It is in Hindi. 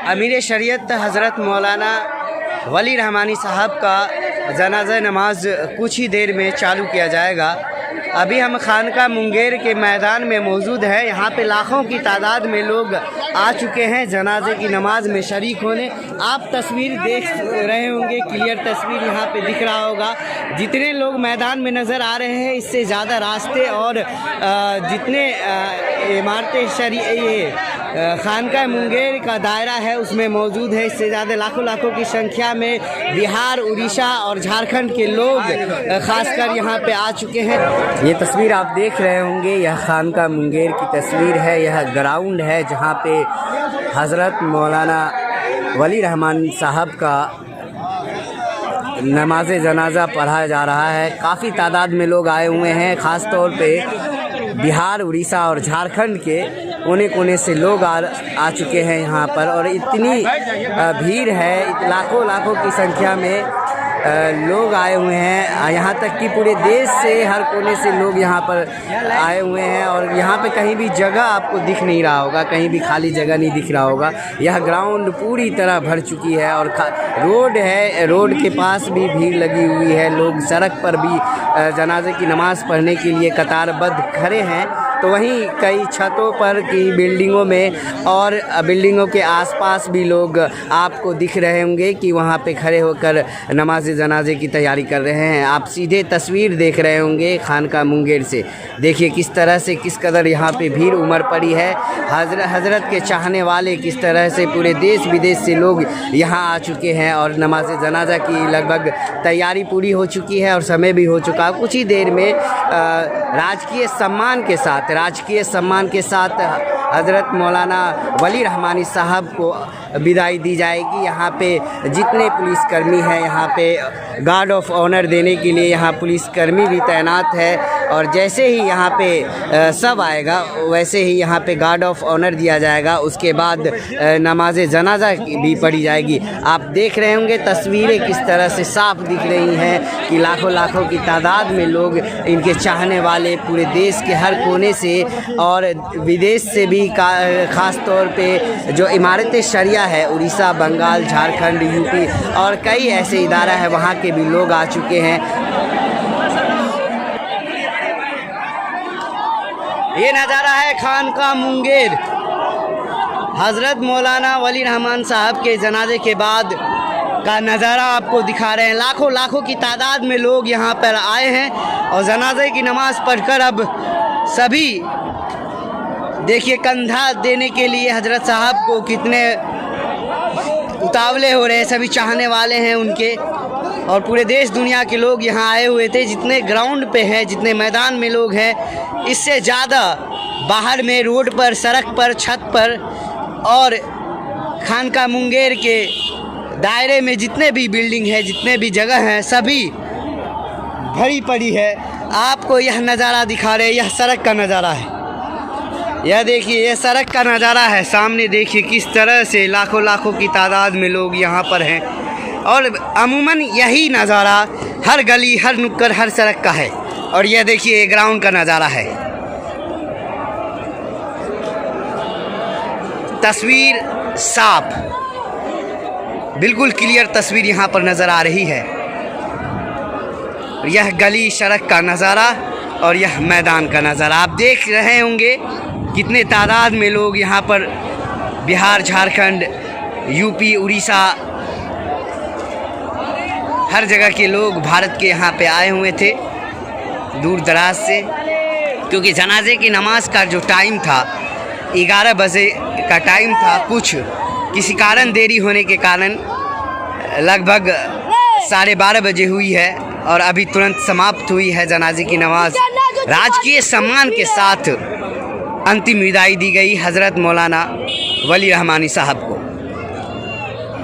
अमीर शरीयत हज़रत मौलाना वली रहमानी साहब का जनाजा नमाज कुछ ही देर में चालू किया जाएगा। अभी हम खानका मुंगेर के मैदान में मौजूद हैं। यहाँ पे लाखों की तादाद में लोग आ चुके हैं जनाजे की नमाज में शरीक होने। आप तस्वीर देख रहे होंगे, क्लियर तस्वीर यहाँ पे दिख रहा होगा। जितने लोग मैदान में नज़र आ रहे हैं इससे ज़्यादा रास्ते और जितने इमारतें खानका मुंगेर का दायरा है उसमें मौजूद है, इससे ज़्यादा लाखों की संख्या में बिहार, उड़ीसा और झारखंड के लोग खासकर यहाँ पे आ चुके हैं। ये तस्वीर आप देख रहे होंगे, यह खानका मुंगेर की तस्वीर है। यह ग्राउंड है जहाँ पे हज़रत मौलाना वली रहमान साहब का नमाज जनाजा पढ़ाया जा रहा है। काफ़ी तादाद में लोग आए हुए हैं, ख़ास तौर पे बिहार, उड़ीसा और झारखंड के कोने कोने से लोग आ चुके हैं यहाँ पर। और इतनी भीड़ है, लाखों की संख्या में लोग आए हुए हैं। यहाँ तक कि पूरे देश से, हर कोने से लोग यहाँ पर आए हुए हैं। और यहाँ पे कहीं भी जगह आपको दिख नहीं रहा होगा, कहीं भी खाली जगह नहीं दिख रहा होगा। यह ग्राउंड पूरी तरह भर चुकी है और रोड है, रोड के पास भी भीड़ लगी हुई है। लोग सड़क पर भी जनाजे की नमाज़ पढ़ने के लिए कतारबद्ध खड़े हैं। तो वहीं कई छतों पर की बिल्डिंगों में और बिल्डिंगों के आसपास भी लोग आपको दिख रहे होंगे कि वहाँ पे खड़े होकर नमाज जनाजे की तैयारी कर रहे हैं। आप सीधे तस्वीर देख रहे होंगे खानका मुंगेर से। देखिए किस तरह से, किस कदर यहाँ पे भीड़ उमड़ पड़ी है। हज़रत के चाहने वाले किस तरह से पूरे देश विदेश से लोग यहाँ आ चुके हैं और नमाज जनाजा की लगभग तैयारी पूरी हो चुकी है और समय भी हो चुका। कुछ ही देर में राजकीय सम्मान के साथ हज़रत मौलाना वली रहमानी साहब को विदाई दी जाएगी। यहाँ पे जितने पुलिसकर्मी हैं, यहाँ पे गार्ड ऑफ ऑनर देने के लिए यहाँ पुलिसकर्मी भी तैनात है। और जैसे ही यहाँ पे सब आएगा वैसे ही यहाँ पे गार्ड ऑफ ऑनर दिया जाएगा। उसके बाद नमाज जनाजा भी पढ़ी जाएगी। आप देख रहे होंगे तस्वीरें किस तरह से साफ दिख रही हैं कि लाखों की तादाद में लोग, इनके चाहने वाले पूरे देश के हर कोने से और विदेश से भी, ख़ास तौर पे जो इमारत शरिया है उड़ीसा, बंगाल, झारखंड, यूपी और कई ऐसे इदारा है वहाँ के भी लोग आ चुके हैं। ये नज़ारा है खानका मुंगेर। हज़रत मौलाना वली रहमान साहब के जनाजे के बाद का नज़ारा आपको दिखा रहे हैं। लाखों की तादाद में लोग यहाँ पर आए हैं और जनाजे की नमाज़ पढ़कर अब सभी देखिए कंधा देने के लिए हज़रत साहब को कितने उतावले हो रहे हैं। सभी चाहने वाले हैं उनके और पूरे देश दुनिया के लोग यहाँ आए हुए थे। जितने ग्राउंड पे हैं, जितने मैदान में लोग हैं, इससे ज़्यादा बाहर में, रोड पर, सड़क पर, छत पर और खानका मुंगेर के दायरे में जितने भी बिल्डिंग है, जितने भी जगह हैं, सभी भरी पड़ी है। आपको यह नज़ारा दिखा रहे हैं, यह सड़क का नज़ारा है। यह देखिए, यह सड़क का नज़ारा है। सामने देखिए किस तरह से लाखों की तादाद में लोग यहाँ पर हैं। और अमूमन यही नज़ारा हर गली, हर नुक्कड़, हर सड़क का है। और यह देखिए ग्राउंड का नज़ारा है। तस्वीर साफ, बिल्कुल क्लियर तस्वीर यहाँ पर नज़र आ रही है। यह गली, सड़क का नज़ारा और यह मैदान का नज़ारा आप देख रहे होंगे कितने तादाद में लोग यहाँ पर बिहार, झारखंड, यूपी, उड़ीसा, हर जगह के लोग भारत के यहाँ पे आए हुए थे दूर दराज से। क्योंकि जनाजे की नमाज का जो टाइम था 11 बजे का टाइम था, कुछ किसी कारण देरी होने के कारण लगभग 12:30 बजे हुई है और अभी तुरंत समाप्त हुई है जनाजे की नमाज। राजकीय सम्मान के साथ अंतिम विदाई दी गई हज़रत मौलाना वली रहमानी साहब को।